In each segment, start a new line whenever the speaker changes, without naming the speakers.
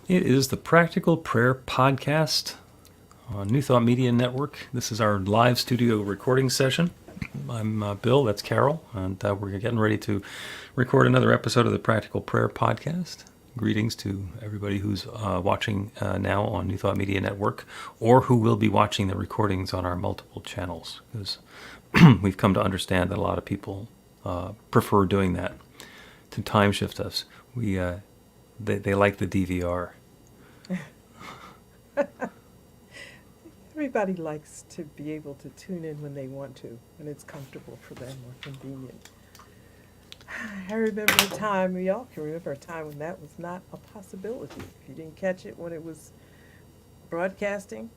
It is the Practical Prayer Podcast on New Thought Media Network. This is our live studio recording session. I'm Bill, that's Carol, and we're getting ready to record another episode of the Practical Prayer Podcast. Greetings to everybody who's watching now on New Thought Media Network, or who will be watching the recordings on our multiple channels, because we've come to understand that a lot of people prefer doing that to time shift us. They like the DVR.
Everybody likes to be able to tune in when they want to, when it's comfortable for them or convenient. I remember a time, we all can remember a time when that was not a possibility. If you didn't catch it when it was broadcasting,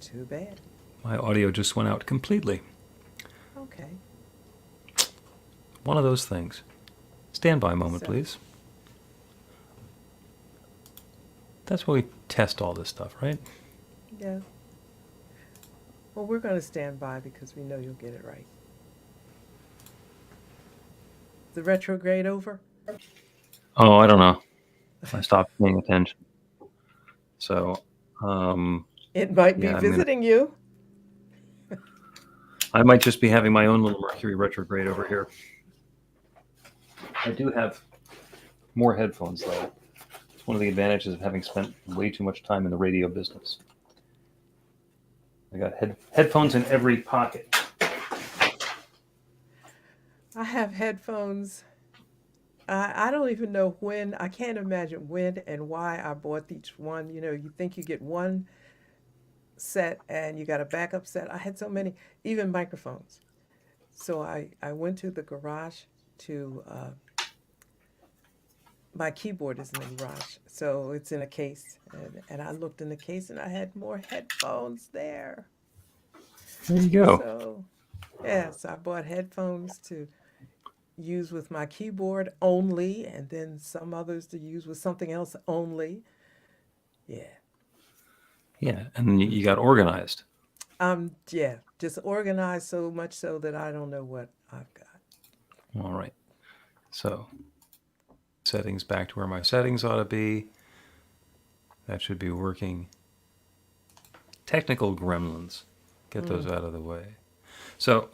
too bad.
My audio just went out completely.
Okay.
One of those things. Stand by a moment,
So-
please. That's why we test all this stuff, right?
Yeah. Well, we're going to stand by because we know you'll get it right. The retrograde over?
Oh, I don't know. I stopped paying attention. So,
It might be
yeah,
visiting you.
I might just be having my own little Mercury retrograde over here. I do have more headphones, though. It's one of the advantages of having spent way too much time in the radio business. I got headphones in every pocket.
I have headphones. I don't even know when, I can't imagine when and why I bought each one. You know, you think you get one set and you got a backup set. I had so many, even microphones. So I went to the garage to, my keyboard is in the garage. So it's in a case. And I looked in the case and I had more headphones there.
There you go.
So, yes, I bought headphones to use with my keyboard only, and then some others to use with something else only. Yeah.
Yeah, and then you got organized.
Yeah, just organized so much so that I don't know what I've got.
All right. So, settings back to where my settings ought to be. That should be working. Technical gremlins. Get those out of the way. So,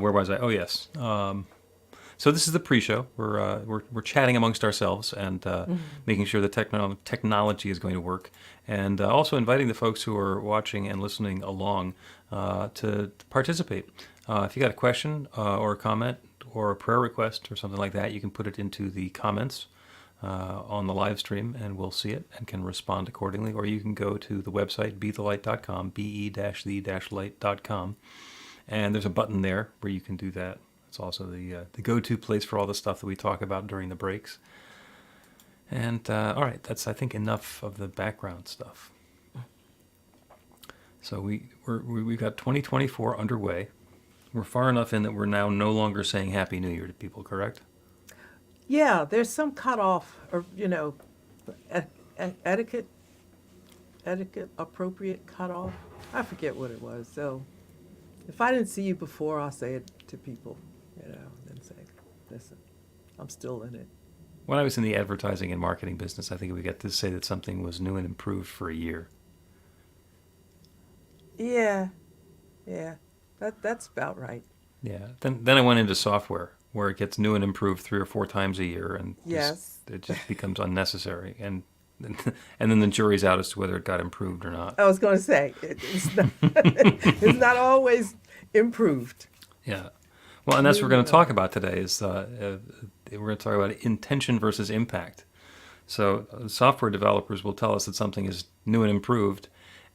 where was I? Oh, yes. So this is the pre-show. We're chatting amongst ourselves and making sure the technology is going to work, and also inviting the folks who are watching and listening along to participate. If you got a question or a comment or a prayer request or something like that, you can put it into the comments on the live stream, and we'll see it and can respond accordingly. Or you can go to the website bethelight.com, be-the-light.com, and there's a button there where you can do that. It's also the go-to place for all the stuff that we talk about during the breaks. And all right, that's, I think, enough of the background stuff. So we've got 2024 underway. We're far enough in that we're now no longer saying Happy New Year to people, correct?
Yeah, there's some cutoff, or e- etiquette, appropriate cutoff. I forget what it was. So if I didn't see you before, I'll say it to people, and say, listen, I'm still in it.
When I was in the advertising and marketing business, I think we got to say that something was new and improved for a year.
Yeah, yeah, that's about right.
Yeah. Then I went into software where it gets new and improved 3 or 4 times a year, and
Yes.
it just becomes unnecessary. And and then the jury's out as to whether it got improved or not.
I was going to say it's not, it's not always improved.
Yeah. Well, and that's what we're going to
Moving
talk
on.
about today. Is we're going to talk about intention versus impact. So software developers will tell us that something is new and improved,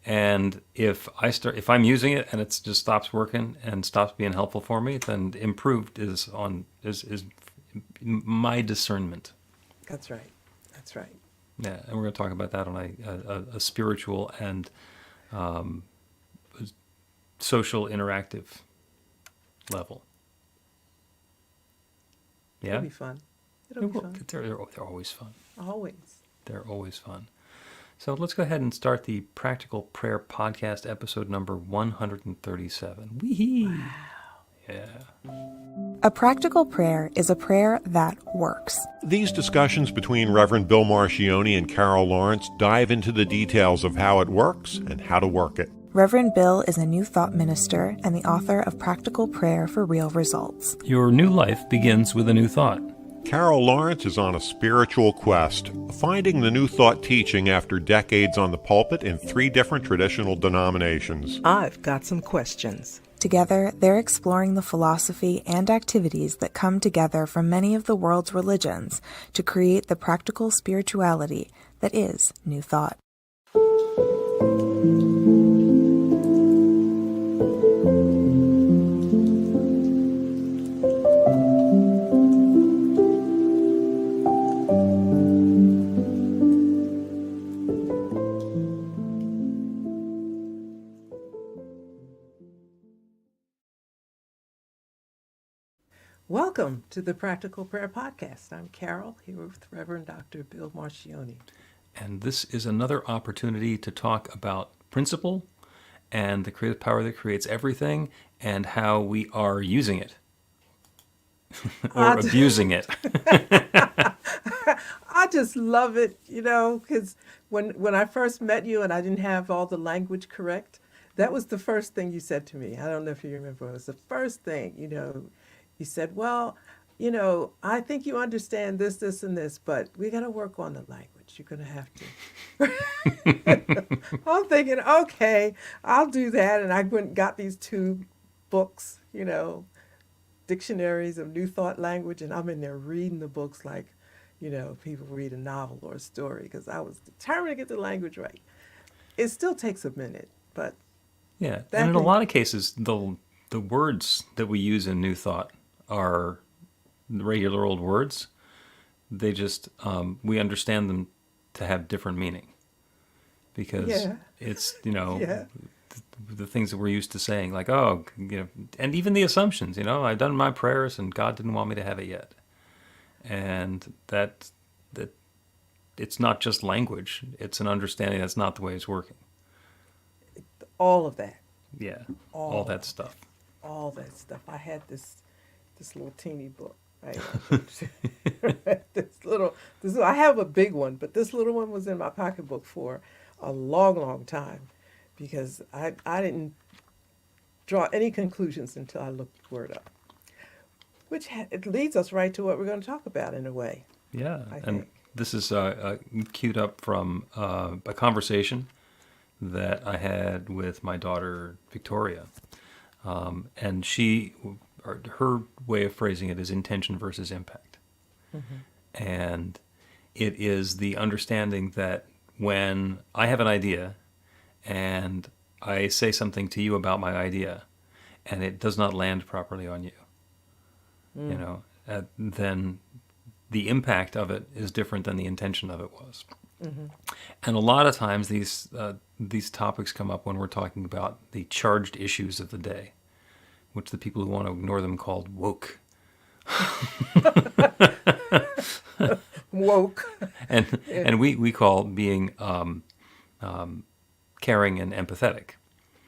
and if I'm using it and it just stops working and stops being helpful for me, then improved is my discernment.
That's right. That's right.
Yeah, and we're going to talk about that on a spiritual and social interactive level.
It'll
Yeah,
be fun. It'll be fun.
they're always fun.
Always.
They're always fun. So let's go ahead and start the Practical Prayer Podcast, episode number 137. Wee-hee!
Wow.
Yeah.
A practical prayer is a prayer that works.
These discussions between Reverend Bill Marchiony and Carol Lawrence dive into the details of how it works and how to work it.
Reverend Bill is a New Thought minister and the author of Practical Prayer for Real Results.
Your new life begins with a new thought.
Carol Lawrence is on a spiritual quest, finding the New Thought teaching after decades on the pulpit in 3 different traditional denominations.
I've got some questions.
Together, they're exploring the philosophy and activities that come together from many of the world's religions to create the practical spirituality that is New Thought.
Welcome to the Practical Prayer Podcast. I'm Carol, here with Reverend Dr. Bill Marchiony.
And this is another opportunity to talk about principle and the creative power that creates everything and how we are using it or abusing it.
I just love it, because when I first met you and I didn't have all the language correct, that was the first thing you said to me. I don't know if you remember. It was the first thing, You said, well, I think you understand this, this, and this, but we got to work on the language. You're going to have to. I'm thinking, okay, I'll do that. And I went and got these 2 books, dictionaries of New Thought language. And I'm in there reading the books like, people read a novel or a story because I was determined to get the language right. It still takes a minute, but.
Yeah. And in a lot of cases, the words that we use in New Thought are regular old words. They just, we understand them to have different meaning because it's, the things that we're used to saying, like, and even the assumptions, I've done my prayers and God didn't want me to have it yet. And that it's not just language, it's an understanding that's not the way it's working.
All of that.
Yeah, all that stuff.
All that stuff. I had this little teeny book, right? I have a big one, but this little one was in my pocketbook for a long, long time because I didn't draw any conclusions until I looked the word up, which it leads us right to what we're going to talk about in a way.
Yeah,
I
and
think.
This is queued up from a conversation that I had with my daughter, Victoria. And her way of phrasing it is intention versus impact. Mm-hmm. And it is the understanding that when I have an idea and I say something to you about my idea and it does not land properly on you, then the impact of it is different than the intention of it was. Mm-hmm. And a lot of times these topics come up when we're talking about the charged issues of the day, which the people who want to ignore them called woke.
Woke.
And we call being caring and empathetic,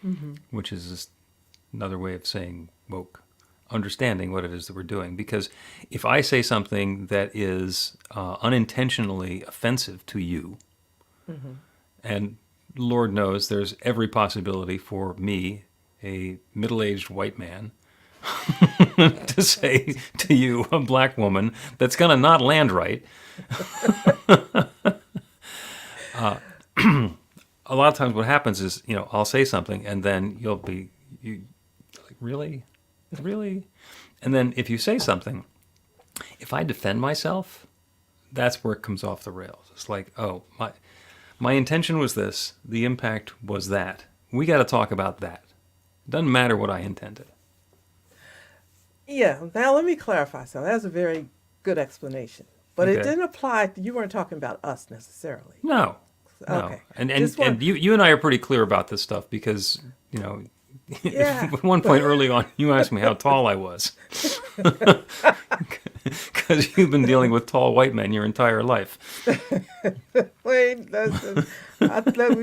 mm-hmm. which is just another way of saying woke, understanding what it is that we're doing. Because if I say something that is unintentionally offensive to you, mm-hmm. and Lord knows there's every possibility for me, a middle-aged white man, to say to you, a black woman, that's going to not land right. A lot of times what happens is, I'll say something and then you'll be like, really? And then if you say something, if I defend myself, that's where it comes off the rails. It's like, oh, my intention was this, the impact was that. We got to talk about that. It doesn't matter what I intended.
Yeah, now let me clarify something. That's a very good explanation. But
Okay.
it didn't apply, you weren't talking about us necessarily.
No.
Okay.
And
Just one-
you and I are pretty clear about this stuff because,
Yeah.
at one point early on, you asked me how tall I was. Because you've been dealing with tall white men your entire life.
Wait, we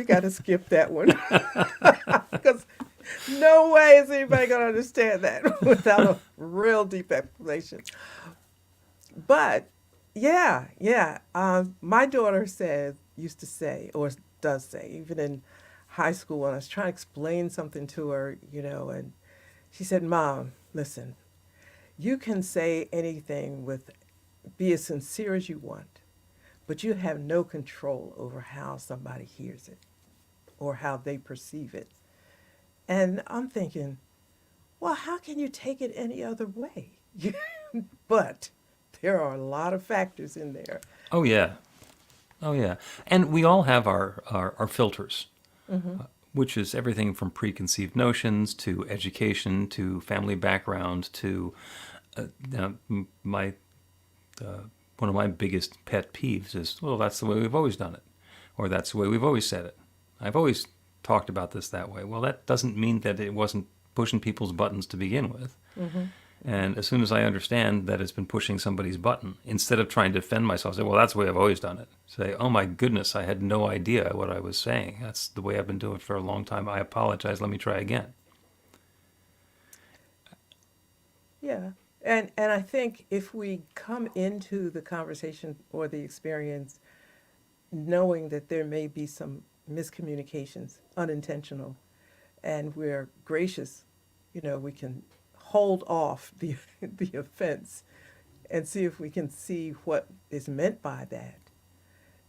got to skip that one. No way is anybody going to understand that without a real deep explanation. But yeah. My daughter used to say, or does say, even in high school when I was trying to explain something to her, and she said, "Mom, listen, you can say anything be as sincere as you want, but you have no control over how somebody hears it or how they perceive it." And I'm thinking, well, how can you take it any other way? But there are a lot of factors in there.
Oh yeah, oh yeah. And we all have our filters, which is everything from preconceived notions to education to family background to my one of my biggest pet peeves is, well, that's the way we've always done it, or that's the way we've always said it. I've always talked about this that way. Well, that doesn't mean that it wasn't pushing people's buttons to begin with. And as soon as I understand that it's been pushing somebody's button, instead of trying to defend myself, say, well, that's the way I've always done it. Say, oh my goodness, I had no idea what I was saying. That's the way I've been doing it for a long time. I apologize. Let me try again.
Yeah. And I think if we come into the conversation or the experience knowing that there may be some miscommunications, unintentional, and we're gracious, we can hold off the the offense and see if we can see what is meant by that.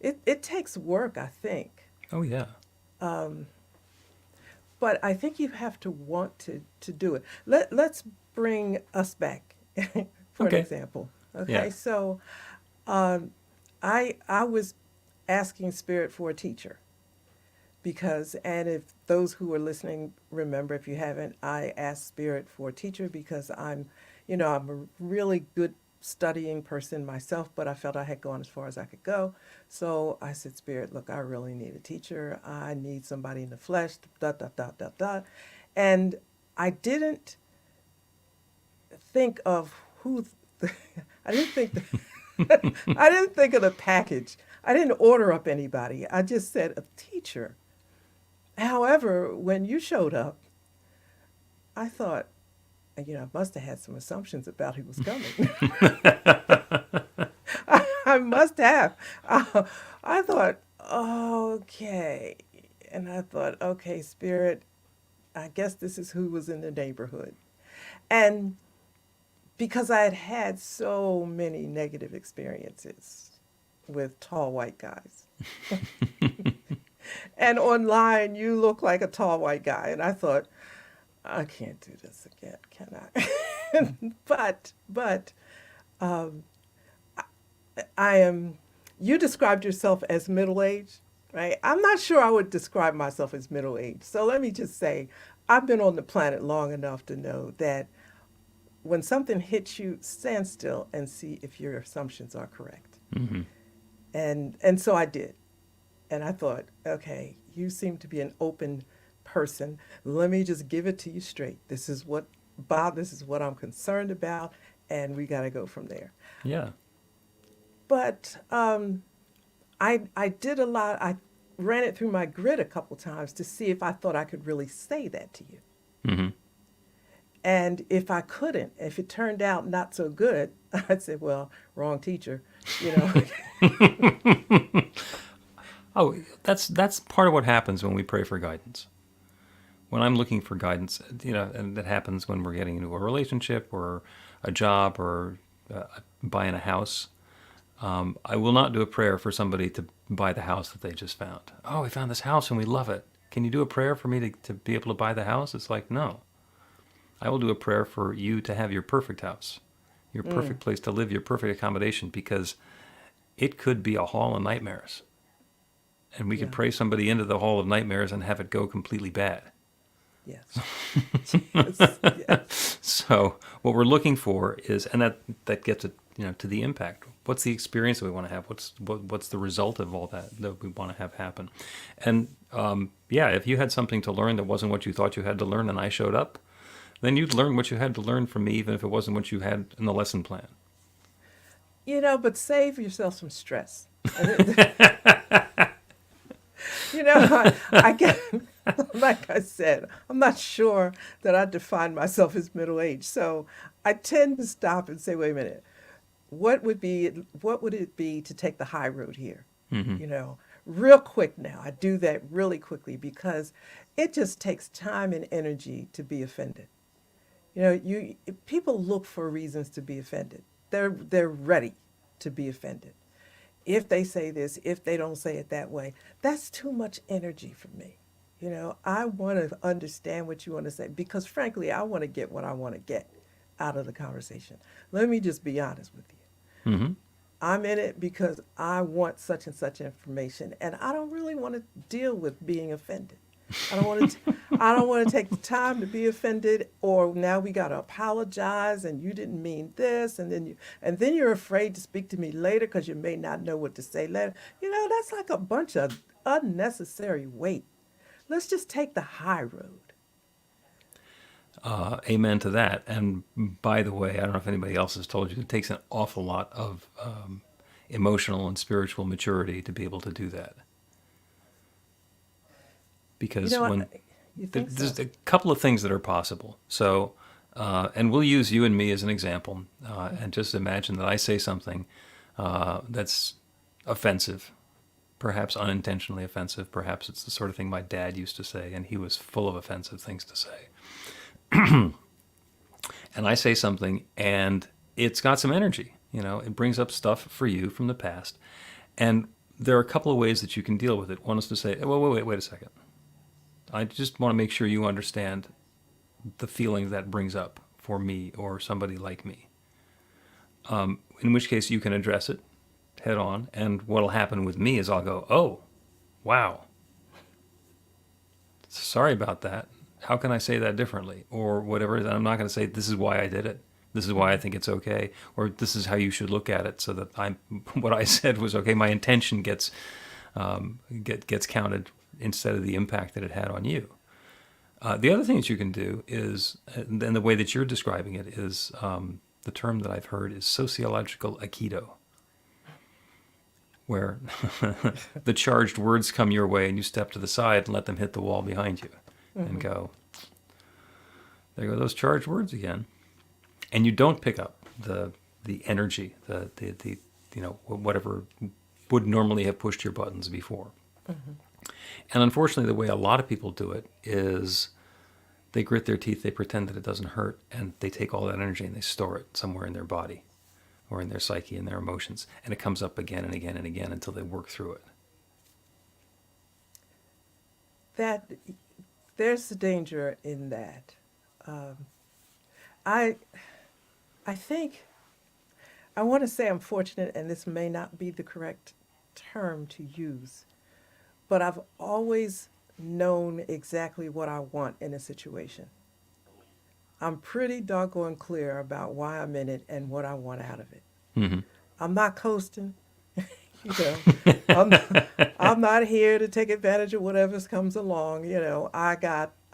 It takes work, I think.
Oh, yeah.
But I think you have to want to do it. Let's bring us back for
Okay.
an example. Okay,
Yeah.
so I was asking Spirit for a teacher and if those who are listening remember, if you haven't, I asked Spirit for a teacher because I'm a really good studying person myself, but I felt I had gone as far as I could go. So I said, Spirit, look, I really need a teacher. I need somebody in the flesh, dot, dot, dot, dot, dot. And I didn't think of I didn't think, I didn't think of the package. I didn't order up anybody. I just said a teacher. However, when you showed up, I thought, I must have had some assumptions about who was coming. I must have. I thought, okay. And I thought, okay, Spirit, I guess this is who was in the neighborhood. And because I had had so many negative experiences with tall white guys. And online, you look like a tall white guy. And I thought, I can't do this again, can I? but I am, you described yourself as middle-aged, right? I'm not sure I would describe myself as middle-aged. So let me just say, I've been on the planet long enough to know that when something hits you, stand still and see if your assumptions are correct. And so I did. And I thought, okay, you seem to be an open person. Let me just give it to you straight. This is what, Bob, this is what I'm concerned about, and we got to go from there.
Yeah.
But I did a lot. I ran it through my grid a couple times to see if I thought I could really say that to you. And if I couldn't, if it turned out not so good, I'd say, well, wrong teacher,
Oh, that's part of what happens when we pray for guidance. When I'm looking for guidance, and that happens when we're getting into a relationship or a job or buying a house. I will not do a prayer for somebody to buy the house that they just found. Oh, we found this house and we love it. Can you do a prayer for me to be able to buy the house? It's like, no. I will do a prayer for you to have your perfect house, your perfect place to live, your perfect accommodation, because it could be a hall of nightmares. And we could pray somebody into the hall of nightmares and have it go completely bad.
Yes. Yes.
So what we're looking for is, and that gets it, to the impact. What's the experience that we want to have? What's the result of all that we want to have happen? And if you had something to learn that wasn't what you thought you had to learn, and I showed up, then you'd learn what you had to learn from me, even if it wasn't what you had in the lesson plan.
But save yourself some stress. Like I said, I'm not sure that I define myself as middle-aged. So I tend to stop and say, wait a minute, what would it be to take the high road here?
Hmm.
You know, real quick now. I do that really quickly because it just takes time and energy to be offended. You know, you people look for reasons to be offended. They're ready to be offended. If they say this, if they don't say it that way, that's too much energy for me. You know, I want to understand what you want to say because frankly, I want to get what I want to get out of the conversation. Let me just be honest with you.
Hmm.
I'm in it because I want such and such information, and I don't really want to deal with being offended. I don't want to. I don't want to take the time to be offended, or now we got to apologize, and you didn't mean this, and then you're afraid to speak to me later because you may not know what to say later. You know, that's like a bunch of unnecessary weight. Let's just take the high road.
Amen to that. And by the way, I don't know if anybody else has told you, it takes an awful lot of emotional and spiritual maturity to be able to do that.
You
Because
know
when
what? You think
there's
so?
a couple of things that are possible. So, and we'll use you and me as an example, and just imagine that I say something that's offensive, perhaps unintentionally offensive. Perhaps it's the sort of thing my dad used to say, and he was full of offensive things to say. And I say something, and it's got some energy. You know, it brings up stuff for you from the past, and there are a couple of ways that you can deal with it. One is to say, "Well, wait a second. I just want to make sure you understand the feeling that brings up for me or somebody like me." In which case, you can address it head on, and what'll happen with me is I'll go, "Oh, wow, sorry about that. How can I say that differently?" Or whatever. And I'm not going to say, "This is why I did it. This is why I think it's okay," or "This is how you should look at it," so that what I said was okay. My intention gets counted instead of the impact that it had on you. The other thing that you can do is, and the way that you're describing it is, the term that I've heard is sociological aikido, where the charged words come your way and you step to the side and let them hit the wall behind you and go, "There go those charged words again." And you don't pick up the energy, the whatever would normally have pushed your buttons before. And unfortunately, the way a lot of people do it is they grit their teeth, they pretend that it doesn't hurt, and they take all that energy and they store it somewhere in their body or in their psyche and their emotions, and it comes up again and again and again until they work through it.
That there's the danger in that. Um, I I think I want to say I'm fortunate, and this may not be the correct term to use, but I've always known exactly what I want in a situation. I'm pretty doggone clear about why I'm in it and what I want out of it.
Hmm.
I'm not coasting, you know. I'm I'm not here to take advantage of whatever comes along, you know. I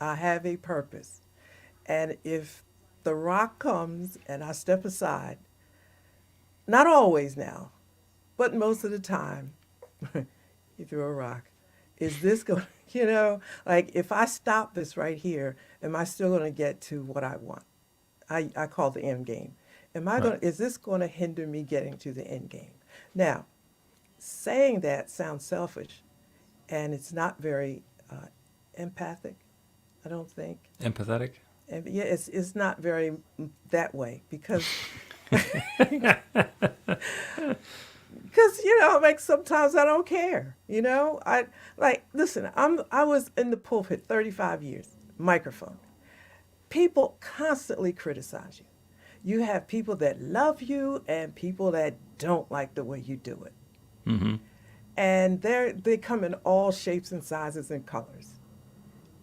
have a purpose. And if the rock comes and I step aside, not always now, but most of the time, you throw a rock. Is this going, you know, like if I stop this right here, am I still going to get to what I want? I call the end game.
Right.
Is this going to hinder me getting to the end game? Now, saying that sounds selfish and it's not very empathic, I don't think.
Empathetic?
And yeah, it's not very that way because you know, like sometimes I don't care. You know, I like listen. I was in the pulpit 35 years, microphone. People constantly criticize you. You have people that love you and people that don't like the way you do it,
Hmm.
and they come in all shapes and sizes and colors.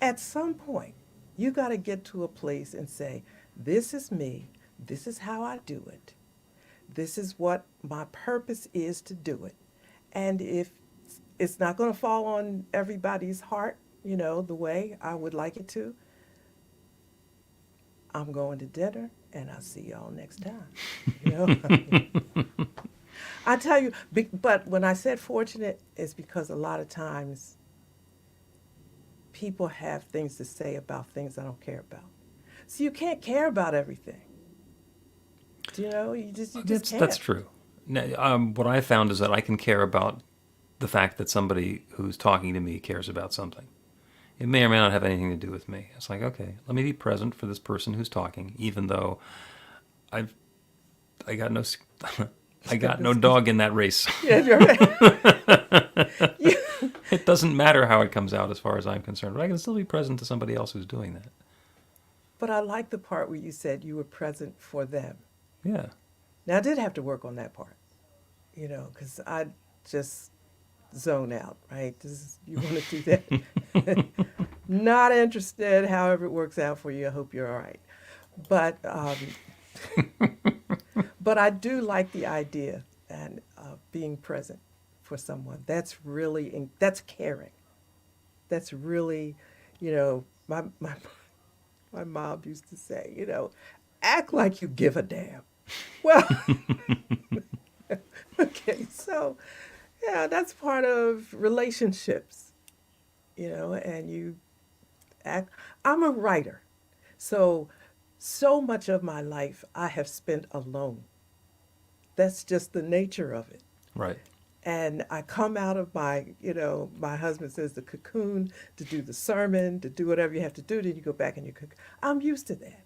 At some point, you got to get to a place and say, "This is me. This is how I do it. This is what my purpose is to do it." And if it's not going to fall on everybody's heart, you know, the way I would like it to, I'm going to dinner and I'll see y'all next time. You know, I tell you, but when I said fortunate, it's because a lot of times people have things to say about things I don't care about. So you can't care about everything. You know, you just
That's
can't.
true. Now, what I found is that I can care about the fact that somebody who's talking to me cares about something. It may or may not have anything to do with me. It's like, okay, let me be present for this person who's talking, even though I've I got no I got no dog in that race.
Yeah, you're right. You-
It doesn't matter how it comes out as far as I'm concerned, but I can still be present to somebody else who's doing that.
but I like the part where you said you were present for them.
Yeah.
Now, I did have to work on that part, because I just zone out, right? You want to do that. Not interested, however it works out for you. I hope you're all right. But, but I do like the idea and being present for someone. That's caring. That's really, my mom used to say, act like you give a damn. Well, okay, so yeah, that's part of relationships, and you act. I'm a writer, so much of my life I have spent alone. That's just the nature of it.
Right.
And I come out of my husband says the cocoon to do the sermon, to do whatever you have to do, then you go back and you cook. I'm used to that.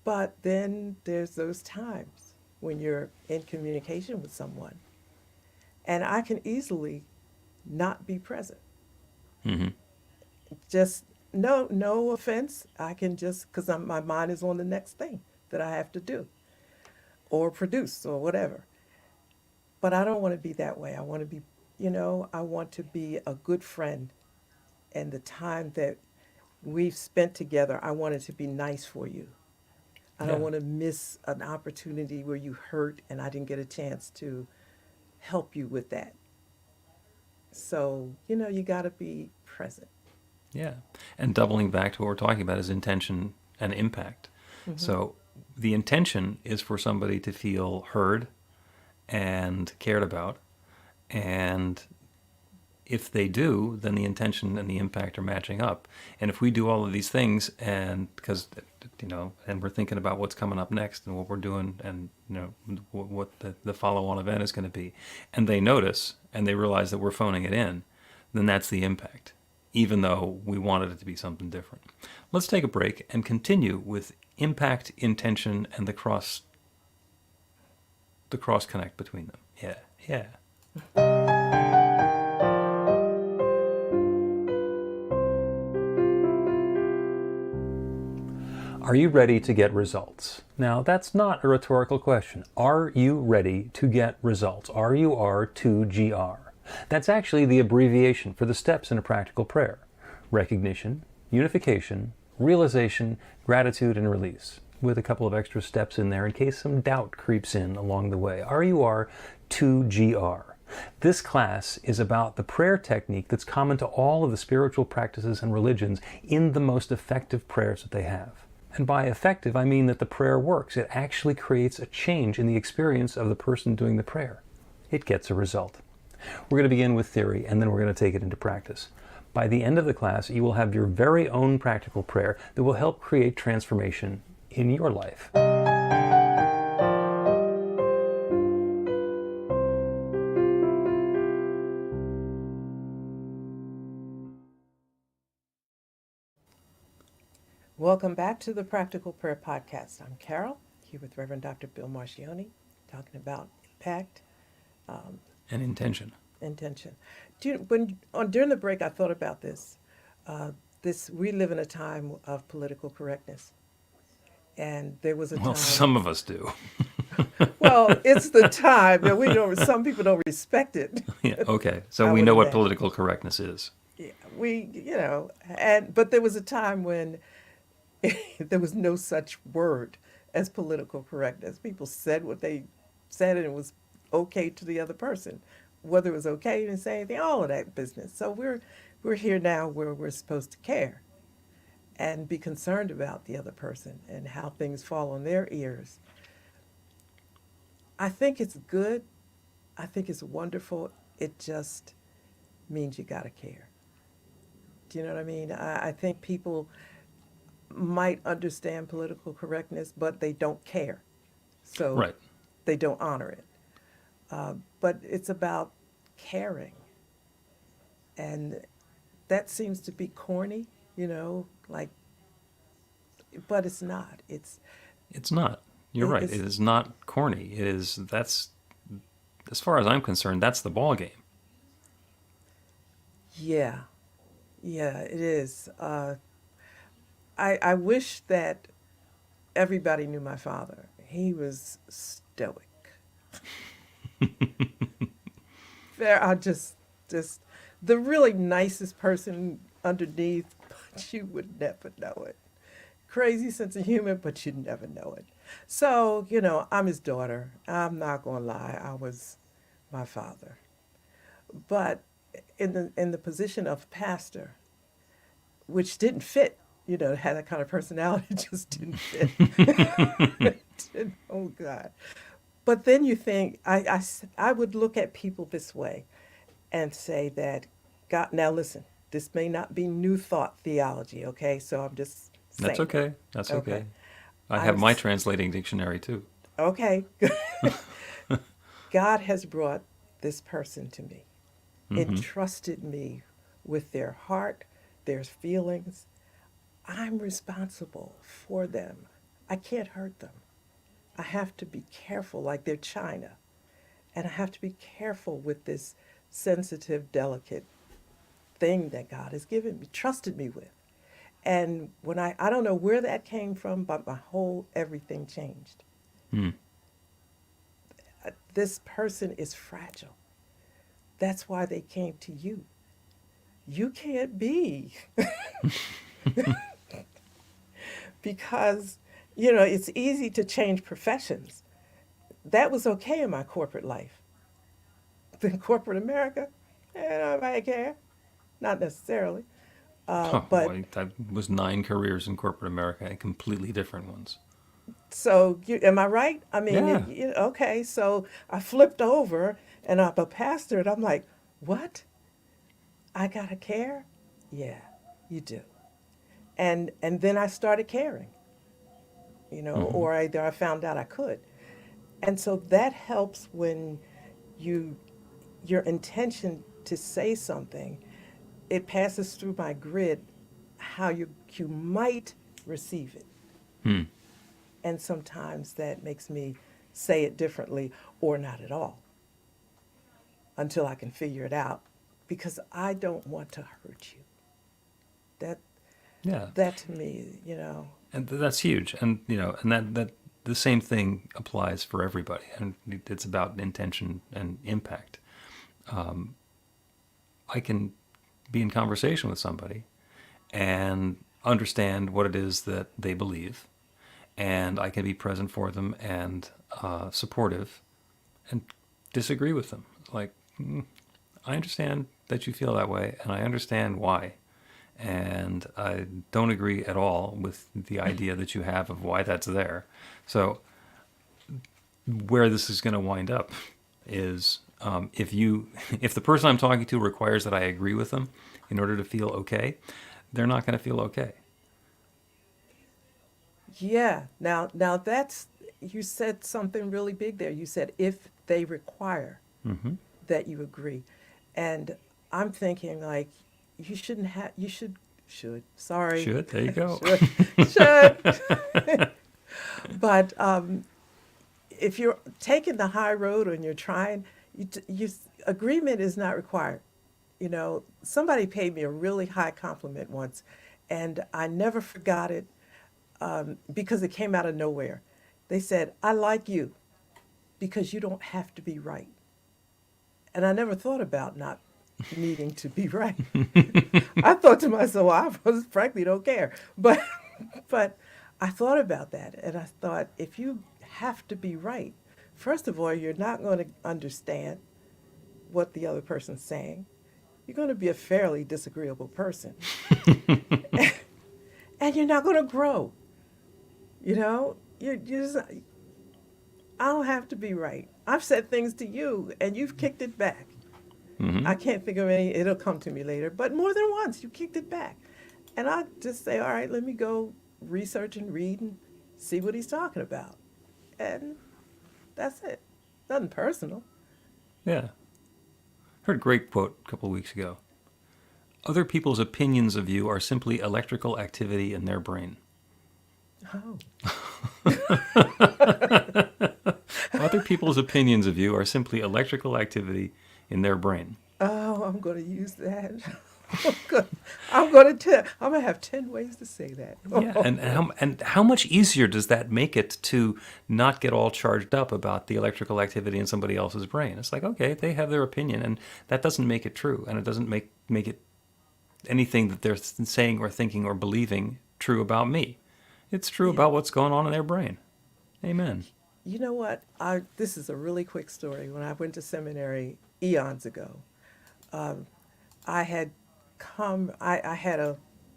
But then there's those times when you're in communication with someone, and I can easily not be present.
Hmm.
Just no offense. I can just because my mind is on the next thing that I have to do or produce or whatever. But I don't want to be that way. I want to be, I want to be a good friend, and the time that we've spent together, I want it to be nice for you. I
Yeah.
don't want to miss an opportunity where you hurt and I didn't get a chance to help you with that. So, you got to be present.
Yeah. And doubling back to what we're talking about is intention and impact.
Hmm.
So the intention is for somebody to feel heard and cared about. And if they do, then the intention and the impact are matching up. And if we do all of these things, and because and we're thinking about what's coming up next and what we're doing, and what the follow-on event is going to be, and they notice and they realize that we're phoning it in, then that's the impact, even though we wanted it to be something different. Let's take a break and continue with impact, intention, and the cross connect between them. Yeah, yeah. Are you ready to get results? Now, that's not a rhetorical question. Are you ready to get results? RUR2GR. That's actually the abbreviation for the steps in a practical prayer: recognition, unification, realization, gratitude, and release, with a couple of extra steps in there in case some doubt creeps in along the way. RUR2GR. This class is about the prayer technique that's common to all of the spiritual practices and religions in the most effective prayers that they have. And by effective, I mean that the prayer works. It actually creates a change in the experience of the person doing the prayer. It gets a result. We're going to begin with theory, and then we're going to take it into practice. By the end of the class, you will have your very own practical prayer that will help create transformation in your life.
Welcome back to the Practical Prayer Podcast. I'm Carol, here with Reverend Dr. Bill Marchiony, talking about impact,
And intention.
intention. During the break, I thought about this. We live in a time of political correctness, and there was a
Well,
time.
some of us do.
Well, it's the time that we don't. Some people don't respect it.
Yeah, okay. So
I
we
would
know what
imagine.
political correctness is.
Yeah, but there was a time when there was no such word as political correctness. People said what they said, and it was okay to the other person. Whether it was okay to say anything, all of that business. So we're here now where we're supposed to care and be concerned about the other person and how things fall on their ears. I think it's good. I think it's wonderful. It just means you gotta care. You know what I mean? I think people might understand political correctness, but they don't care. So
Right.
they don't honor it. But it's about caring. And that seems to be corny, like, but it's not.
It's not. You're right. It
It's,
is not corny. That's, as far as I'm concerned, that's the ball game.
yeah, yeah, it is. I wish that everybody knew my father. He was stoic. There are just the really nicest person underneath, but you would never know it. Crazy sense of humor, but you'd never know it. So, I'm his daughter. I'm not gonna lie, I was my father. But in the position of pastor, which didn't fit, had that kind of personality, just didn't fit. Oh God. But then you think, I would look at people this way and say that, God, now listen, this may not be new thought theology, okay? So I'm just
That's
saying
okay. That's
it.
okay.
Okay.
I have
I'm,
my translating dictionary too.
okay. God has brought this person to me, entrusted me with their heart, their feelings. I'm responsible for them. I can't hurt them. I have to be careful, like they're China. And I have to be careful with this sensitive, delicate thing that God has given me, trusted me with. And when I don't know where that came from, but my whole everything changed.
Hmm.
This person is fragile. That's why they came to you. You can't be. Because, it's easy to change professions. That was okay in my corporate life. In corporate America, nobody care. Not necessarily.
Oh,
But
boy, that was 9 careers in corporate America and completely different ones.
so, am I right? I mean,
Yeah.
okay. So I flipped over and I'm a pastor, and I'm like, what? I gotta care? Yeah, you do. And then I started caring,
Hmm.
or either I found out I could. And so that helps when you your intention to say something, it passes through my grid how you might receive it.
Hmm.
And sometimes that makes me say it differently or not at all until I can figure it out because I don't want to hurt you. That
Yeah.
that to me.
And that's huge. And, and that the same thing applies for everybody. And it's about intention and impact. I can be in conversation with somebody and understand what it is that they believe, and I can be present for them and supportive, and disagree with them. Like, I understand that you feel that way, and I understand why, and I don't agree at all with the idea that you have of why that's there. So, where this is going to wind up is if the person I'm talking to requires that I agree with them in order to feel okay, they're not going to feel okay.
Yeah. Now that's you said something really big there. You said if they require
Hmm.
that you agree. And I'm thinking like you shouldn't have you should sorry
Should, there you go.
should but if you're taking the high road and you're trying you agreement is not required. Somebody paid me a really high compliment once and I never forgot it because it came out of nowhere. They said, I like you because you don't have to be right. And I never thought about not needing to be right. I thought to myself, well, I was, frankly don't care. But I thought about that and I thought, if you have to be right, first of all, you're not going to understand what the other person's saying. You're going to be a fairly disagreeable person. And you're not going to grow. You just, I don't have to be right. I've said things to you and you've kicked it back. I can't think of any, it'll come to me later, but more than once you kicked it back. And I just say, all right, let me go research and read and see what he's talking about. And that's it. Nothing personal.
Yeah. Heard a great quote a couple of weeks ago. Other people's opinions of you are simply electrical activity in their brain.
Oh.
Other people's opinions of you are simply electrical activity in their brain.
Oh, I'm going to use that. I'm going to have 10 ways to say that.
Yeah, and how much easier does that make it to not get all charged up about the electrical activity in somebody else's brain? It's like, okay, they have their opinion, and that doesn't make it true, and it doesn't make it anything that they're saying or thinking or believing true about me. It's true about what's going on in their brain. Amen.
You know what? This is a really quick story. When I went to seminary eons ago, I had I had a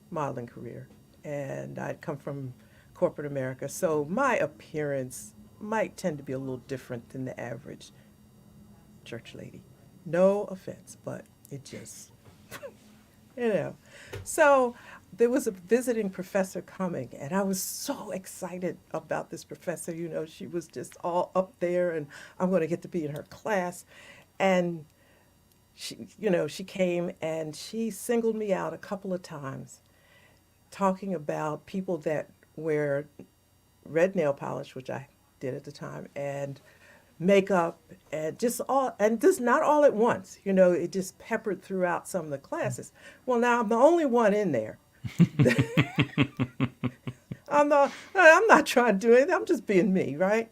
modeling career, and I'd come from corporate America, so my appearance might tend to be a little different than the average church lady. No offense, but it just, you know. So there was a visiting professor coming, and I was so excited about this professor. You know, she was just all up there, and I'm going to get to be in her class. And she came and she singled me out a couple of times, talking about people that wear red nail polish, which I did at the time, and makeup, and just not all at once. You know, it just peppered throughout some of the classes. Well, now I'm the only one in there. I'm not trying to do anything. I'm just being me, right?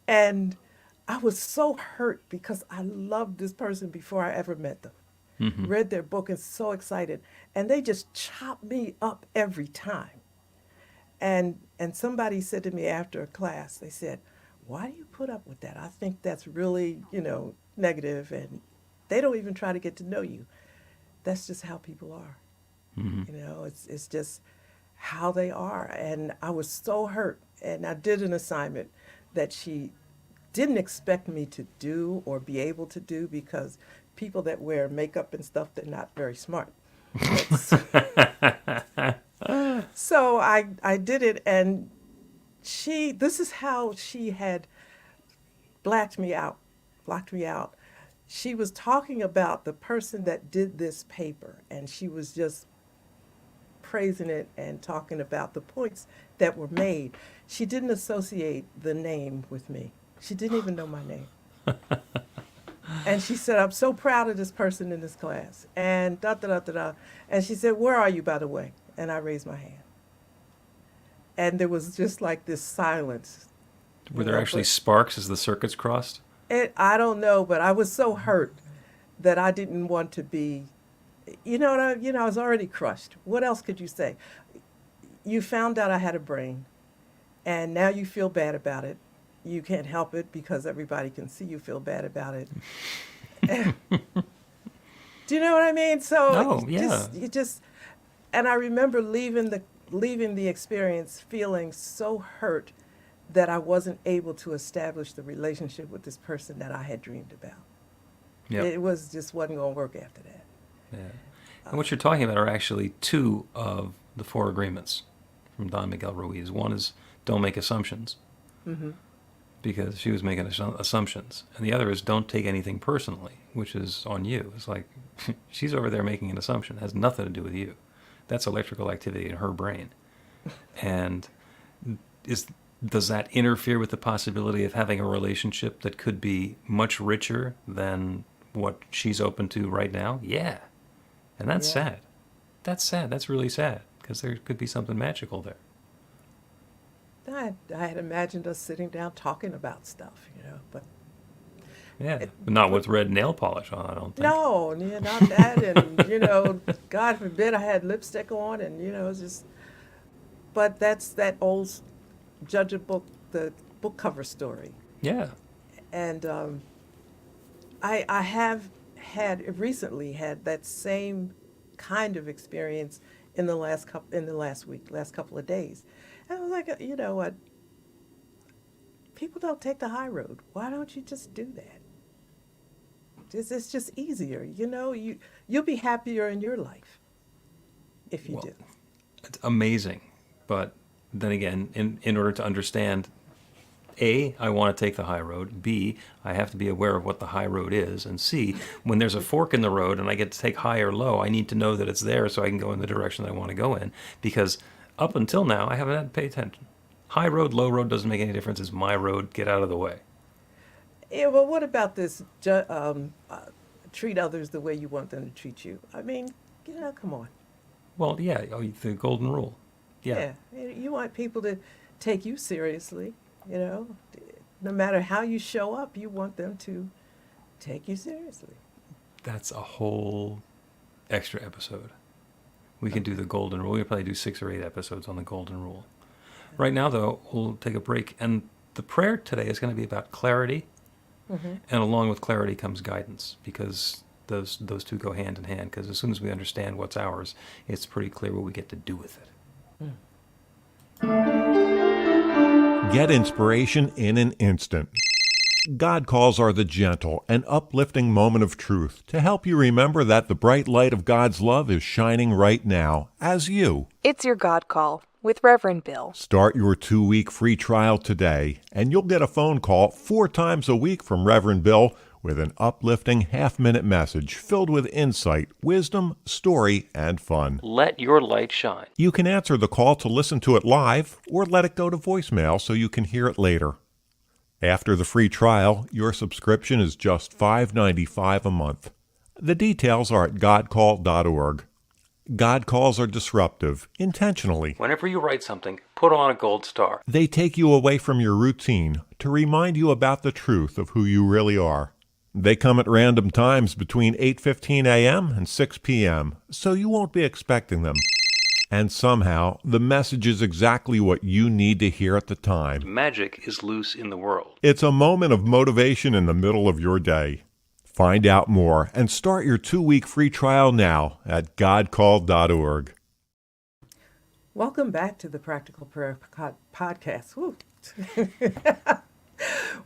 And I was so hurt because I loved this person before I ever met them. Read their book and so excited. And they just chopped me up every time. And somebody said to me after a class, they said, "Why do you put up with that? I think that's really, negative, and they don't even try to get to know you." That's just how people are. It's just how they are. And I was so hurt. And I did an assignment that she didn't expect me to do or be able to do, because people that wear makeup and stuff, they're not very smart. So I did it, and this is how she had blocked me out. She was talking about the person that did this paper, and she was just praising it and talking about the points that were made. She didn't associate the name with me. She didn't even know my name. And she said, "I'm so proud of this person in this class." And da-da-da-da-da. And she said, "Where are you, by the way?" And I raised my hand. And there was just like this silence.
Were there actually sparks as the circuits crossed?
I don't know, but I was so hurt that I didn't want to be, I was already crushed. What else could you say? You found out I had a brain, and now you feel bad about it. You can't help it because everybody can see you feel bad about it. Do you know what I mean? So you just, and I remember leaving the experience feeling so hurt that I wasn't able to establish the relationship with this person that I had dreamed about.
Yep.
It wasn't going to work after that.
Yeah. And what you're talking about are actually two of the four agreements from Don Miguel Ruiz. One is don't make assumptions. Because she was making assumptions. And the other is don't take anything personally, which is on you. It's like she's over there making an assumption. It has nothing to do with you. That's electrical activity in her brain. And does that interfere with the possibility of having a relationship that could be much richer than what she's open to right now? Yeah. And that's sad. That's sad. That's really sad, because there could be something magical there.
I had imagined us sitting down talking about stuff, but
yeah, but not with red nail polish on, I don't think.
No, not that, and God forbid I had lipstick on, and it's just. But that's that old judge a book, the book cover story.
Yeah.
And I have recently had that same kind of experience in the last couple of days. And I was like, you know what? People don't take the high road. Why don't you just do that? It's just easier. You'll be happier in your life if you
Well,
do.
it's amazing. But then again, in order to understand, A, I want to take the high road. B, I have to be aware of what the high road is. And C, when there's a fork in the road and I get to take high or low, I need to know that it's there so I can go in the direction that I want to go in. Because up until now, I haven't had to pay attention. High road, low road doesn't make any difference. It's my road. Get out of the way.
Yeah, well, what about this? Treat others the way you want them to treat you. I mean, come on.
Well, yeah, the golden rule. Yeah.
You want people to take you seriously, No matter how you show up, you want them to take you seriously.
That's a whole extra episode. We can do the golden rule. We'll probably do 6 or 8 episodes on the golden rule. Right now, though, we'll take a break. And the prayer today is going to be about clarity.
Mm-hmm.
And along with clarity comes guidance, because those two go hand in hand. Because as soon as we understand what's ours, it's pretty clear what we get to do with it.
Get inspiration in an instant. God calls are the gentle and uplifting moment of truth to help you remember that the bright light of God's love is shining right now as you
It's your God Call with Reverend Bill.
start your 2-week free trial today, and you'll get a phone call 4 times a week from Reverend Bill with an uplifting half-minute message filled with insight, wisdom, story, and fun.
Let your light shine.
You can answer the call to listen to it live or let it go to voicemail so you can hear it later. After the free trial, your subscription is just $5.95 a month. The details are at godcall.org. God calls are disruptive, intentionally.
Whenever you write something, put on a gold star.
They take you away from your routine to remind you about the truth of who you really are. They come at random times between 8:15 a.m. and 6 p.m., so you won't be expecting them. And somehow, the message is exactly what you need to hear at the time.
Magic is loose in the world.
It's a moment of motivation in the middle of your day. Find out more and start your 2-week free trial now at godcall.org.
Welcome back to the Practical Prayer Podcast. Woo.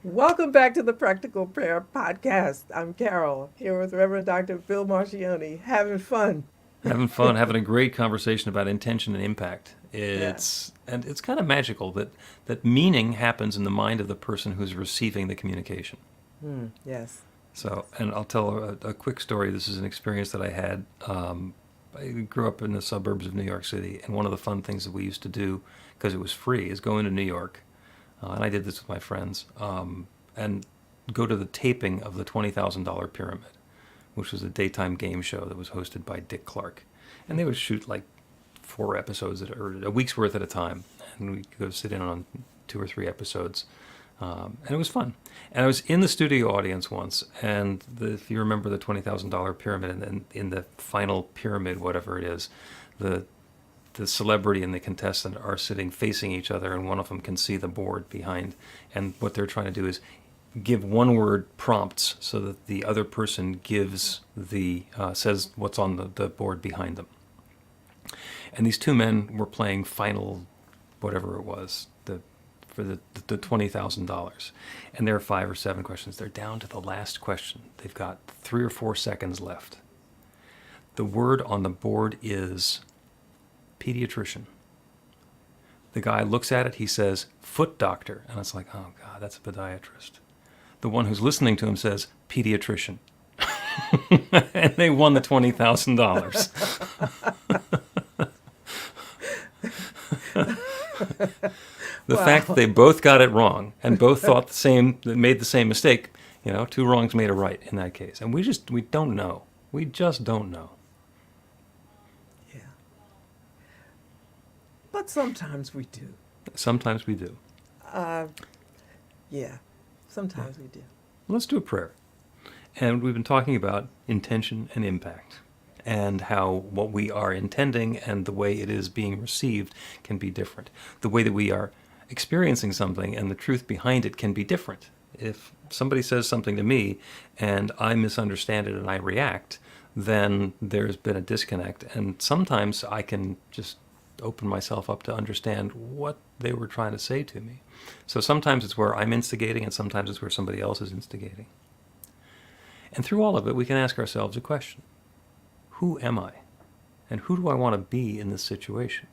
Welcome back to the Practical Prayer Podcast. I'm Carol, here with Reverend Dr. Bill Marchiony, having fun.
Having fun, having a great conversation about intention and impact. And it's kind of magical that meaning happens in the mind of the person who's receiving the communication.
Yes.
So, and I'll tell a quick story. This is an experience that I had. I grew up in the suburbs of New York City, and one of the fun things that we used to do, because it was free, is go into New York, and I did this with my friends, and go to the taping of the $20,000 Pyramid, which was a daytime game show that was hosted by Dick Clark. And they would shoot like 4 episodes or a week's worth at a time, and we'd go sit in on 2 or 3 episodes. And it was fun. And I was in the studio audience once, and if you remember the $20,000 Pyramid, and then in the final pyramid, whatever it is, the celebrity and the contestant are sitting facing each other, and one of them can see the board behind. And what they're trying to do is give one-word prompts so that the other person gives says what's on the board behind them. And these 2 men were playing final, whatever it was, for the $20,000. And there are 5 or 7 questions. They're down to the last question. They've got 3 or 4 seconds left. The word on the board is pediatrician. The guy looks at it, he says, foot doctor. And it's like, oh God, that's a podiatrist. The one who's listening to him says, pediatrician. And they won the $20,000. The fact that they both got it wrong and both thought made the same mistake, 2 wrongs made a right in that case. And we don't know. We just don't know.
Yeah. But sometimes we do.
Sometimes we do.
Yeah. Sometimes we do.
Let's do a prayer. And we've been talking about intention and impact, and how what we are intending and the way it is being received can be different. The way that we are experiencing something and the truth behind it can be different. If somebody says something to me and I misunderstand it and I react, then there's been a disconnect. And sometimes I can just open myself up to understand what they were trying to say to me. So sometimes it's where I'm instigating, and sometimes it's where somebody else is instigating. And through all of it, we can ask ourselves a question. Who am I? And who do I want to be in this situation?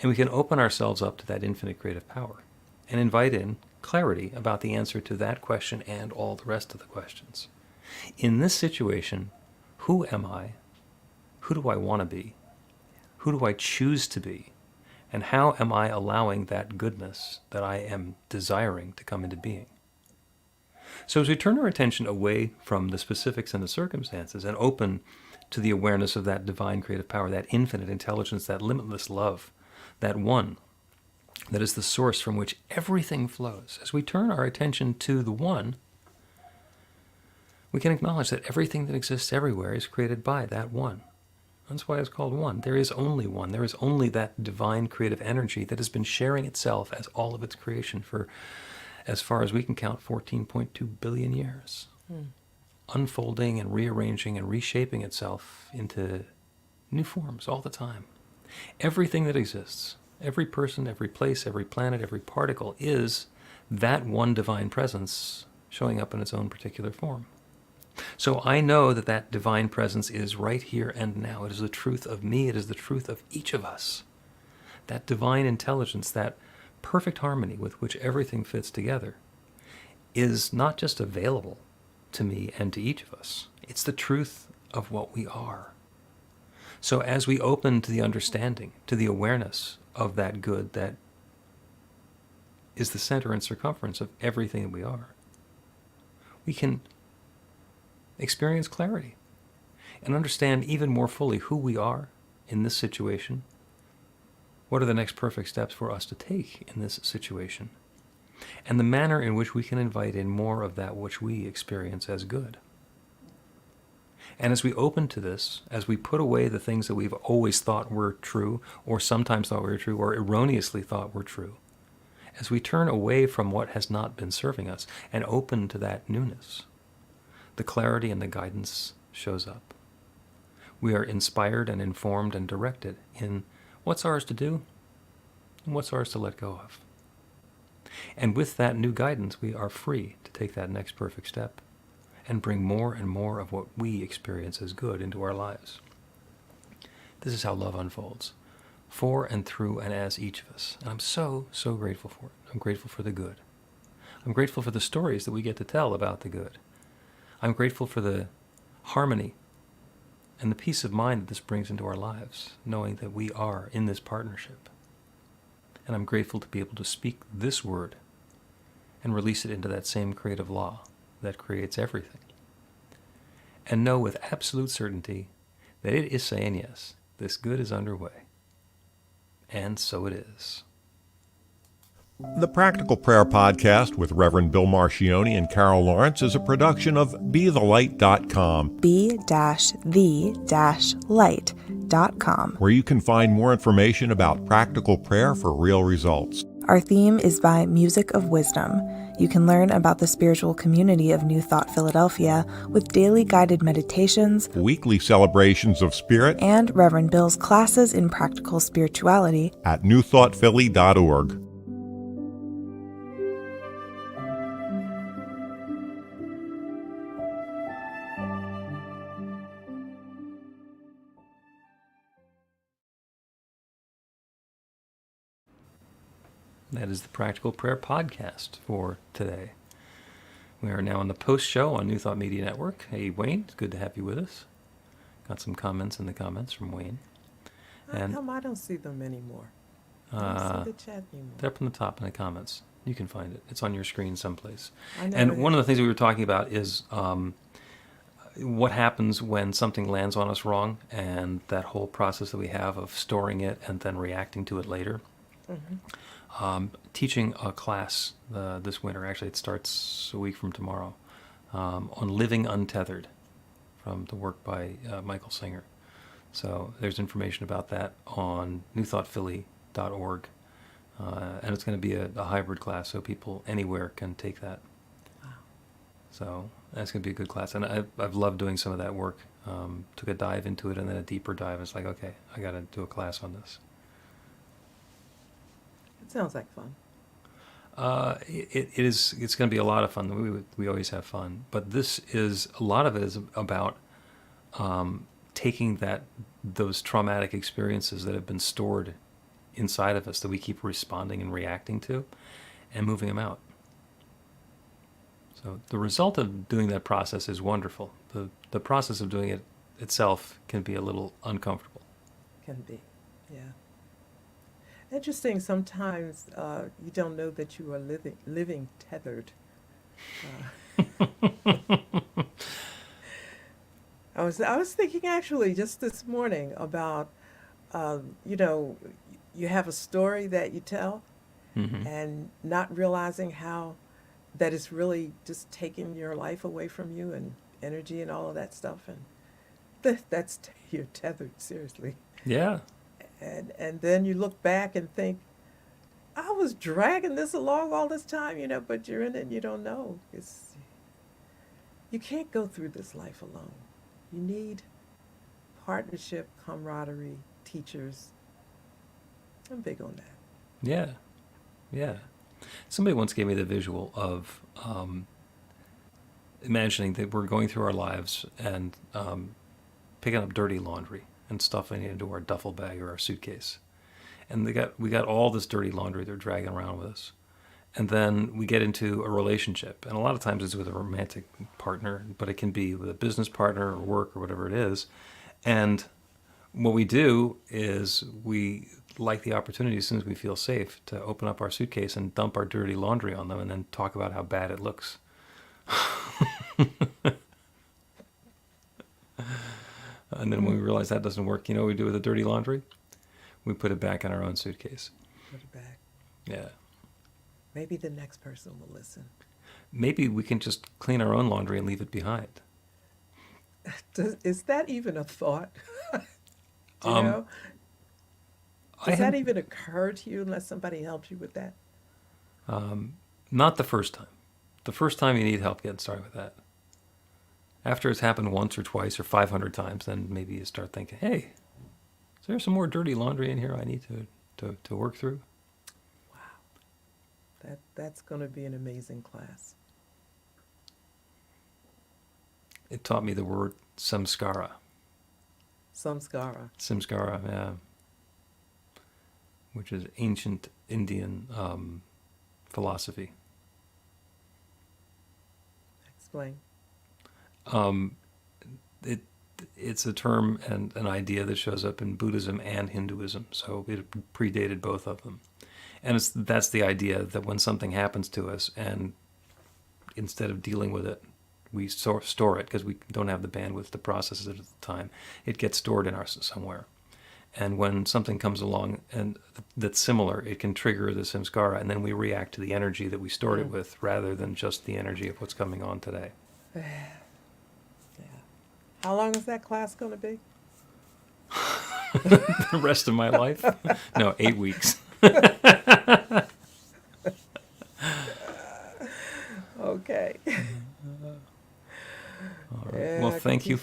And we can open ourselves up to that infinite creative power and invite in clarity about the answer to that question and all the rest of the questions. In this situation, who am I? Who do I want to be? Who do I choose to be? And how am I allowing that goodness that I am desiring to come into being? So as we turn our attention away from the specifics and the circumstances and open to the awareness of that divine creative power, that infinite intelligence, that limitless love, that one that is the source from which everything flows, as we turn our attention to the one, we can acknowledge that everything that exists everywhere is created by that one. That's why it's called one. There is only one. There is only that divine creative energy that has been sharing itself as all of its creation for, as far as we can count, 14.2 billion years. Unfolding and rearranging and reshaping itself into new forms all the time. Everything that exists, every person, every place, every planet, every particle is that one divine presence showing up in its own particular form. So I know that that divine presence is right here and now. It is the truth of me. It is the truth of each of us. That divine intelligence, that perfect harmony with which everything fits together, is not just available to me and to each of us. It's the truth of what we are. So as we open to the understanding, to the awareness of that good that is the center and circumference of everything that we are, we can experience clarity and understand even more fully who we are in this situation. What are the next perfect steps for us to take in this situation? And the manner in which we can invite in more of that which we experience as good. And as we open to this, as we put away the things that we've always thought were true, or sometimes thought were true, or erroneously thought were true, as we turn away from what has not been serving us and open to that newness, the clarity and the guidance shows up. We are inspired and informed and directed in what's ours to do and what's ours to let go of. And with that new guidance, we are free to take that next perfect step and bring more and more of what we experience as good into our lives. This is how love unfolds, for and through and as each of us. And I'm so, so grateful for it. I'm grateful for the good. I'm grateful for the stories that we get to tell about the good. I'm grateful for the harmony and the peace of mind that this brings into our lives, knowing that we are in this partnership. And I'm grateful to be able to speak this word and release it into that same creative law that creates everything. And know with absolute certainty that it is saying yes, this good is underway. And so it is.
The Practical Prayer Podcast with Reverend Bill Marchiony and Carol Lawrence is a production of BeTheLight.com,
b-the-light.com,
where you can find more information about practical prayer for real results.
Our theme is by Music of Wisdom. You can learn about the spiritual community of New Thought Philadelphia with daily guided meditations,
Weekly celebrations of spirit,
and Reverend Bill's classes in practical spirituality
at newthoughtphilly.org.
That is the Practical Prayer Podcast for today. We are now on the post show on New Thought Media Network. Hey, Wayne, it's good to have you with us. Got some comments in the comments from Wayne.
How come I don't see them anymore? I don't see the chat anymore.
They're up on the top in the comments. You can find it. It's on your screen someplace.
I know
And
it
one of the
is.
things that we were talking about is what happens when something lands on us wrong, and that whole process that we have of storing it and then reacting to it later. Teaching a class this winter, actually it starts a week from tomorrow, on living untethered from the work by Michael Singer. So there's information about that on newthoughtphilly.org, and it's going to be a hybrid class, so people anywhere can take that. So that's going to be a good class, and I've loved doing some of that work. Took a dive into it and then a deeper dive. It's like, okay, I got to do a class on this.
It sounds like fun.
It's going to be a lot of fun. We always have fun, but a lot of it is about taking those traumatic experiences that have been stored inside of us that we keep responding and reacting to, and moving them out. So the result of doing that process is wonderful. The process of doing it itself can be a little uncomfortable.
Can be, yeah. Interesting. Sometimes you don't know that you are living tethered. I was thinking actually just this morning about you know, you have a story that you tell,
Hmm.
and not realizing how that is really just taking your life away from you and energy and all of that stuff, and you're tethered, seriously.
Yeah,
And then you look back and think, I was dragging this along all this time, but you're in it and you don't know. You can't go through this life alone. You need partnership, camaraderie, teachers. I'm big on that.
yeah, yeah. Somebody once gave me the visual of imagining that we're going through our lives and picking up dirty laundry and stuffing it into our duffel bag or our suitcase. And we got all this dirty laundry they're dragging around with us. And then we get into a relationship. And a lot of times it's with a romantic partner, but it can be with a business partner or work or whatever it is. And what we do is we like the opportunity, as soon as we feel safe, to open up our suitcase and dump our dirty laundry on them and then talk about how bad it looks. And then when we realize that doesn't work, you know what we do with the dirty laundry? We put it back in our own suitcase.
Put it back.
Yeah.
Maybe the next person will listen.
Maybe we can just clean our own laundry and leave it behind.
Is that even a thought? Do you
Um,
know?
I
Does that
have
even occur to you unless somebody helps you with that?
not the first time. The first time you need help getting started with that. After it's happened once or twice or 500 times, then maybe you start thinking, hey, is there some more dirty laundry in here I need to work through?
That's going to be an amazing class.
It taught me the word samskara.
Samskara.
Samskara, yeah. Which is ancient Indian philosophy.
Explain.
It's a term and an idea that shows up in Buddhism and Hinduism, so it predated both of them. And that's the idea that when something happens to us, and instead of dealing with it, we store it because we don't have the bandwidth to process it at the time. It gets stored in us somewhere. And when something comes along and that's similar, it can trigger the samskara, and then we react to the energy that we stored it with rather than just the energy of what's coming on today.
Yeah. How long is that class going to be?
The rest of my life? No, 8 weeks.
Okay.
All right.
Yeah,
Well,
I could
thank you,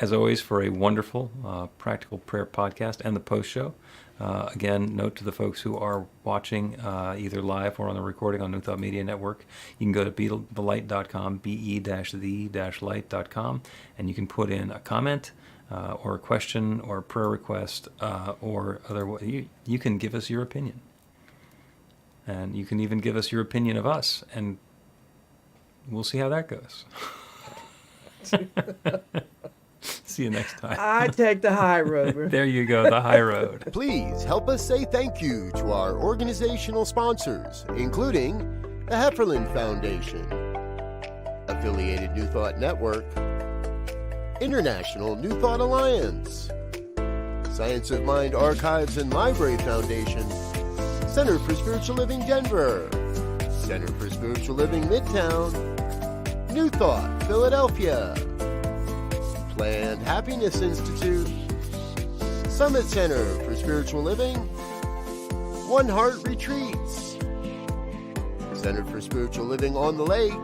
as always, for a wonderful Practical Prayer podcast and the post show. Again, note to the folks who are watching either live or on the recording on New Thought Media Network, you can go to be-the-light.com, be-the-light.com, and you can put in a comment or a question or a prayer request or you can give us your opinion. And you can even give us your opinion of us, and we'll see how that goes. See you next time.
I take the high road.
There you go, the high road.
Please help us say thank you to our organizational sponsors, including the Hefferland Foundation, Affiliated New Thought Network, International New Thought Alliance, Science of Mind Archives and Library Foundation, Center for Spiritual Living Denver, Center for Spiritual Living Midtown, New Thought Philadelphia, Planned Happiness Institute, Summit Center for Spiritual Living, One Heart Retreats, Center for Spiritual Living on the Lake,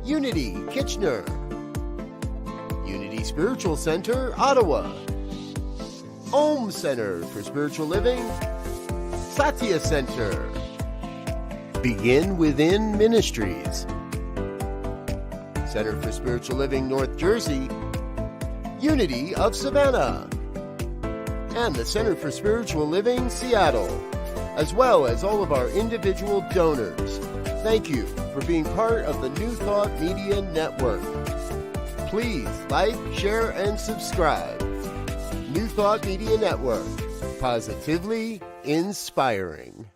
Unity Kitchener, Unity Spiritual Center Ottawa, Om Center for Spiritual Living, Satya Center, Begin Within Ministries, Center for Spiritual Living North Jersey, Unity of Savannah, and the Center for Spiritual Living Seattle, as well as all of our individual donors. Thank you for being part of the New Thought Media Network. Please like, share, and subscribe. New Thought Media Network, positively inspiring.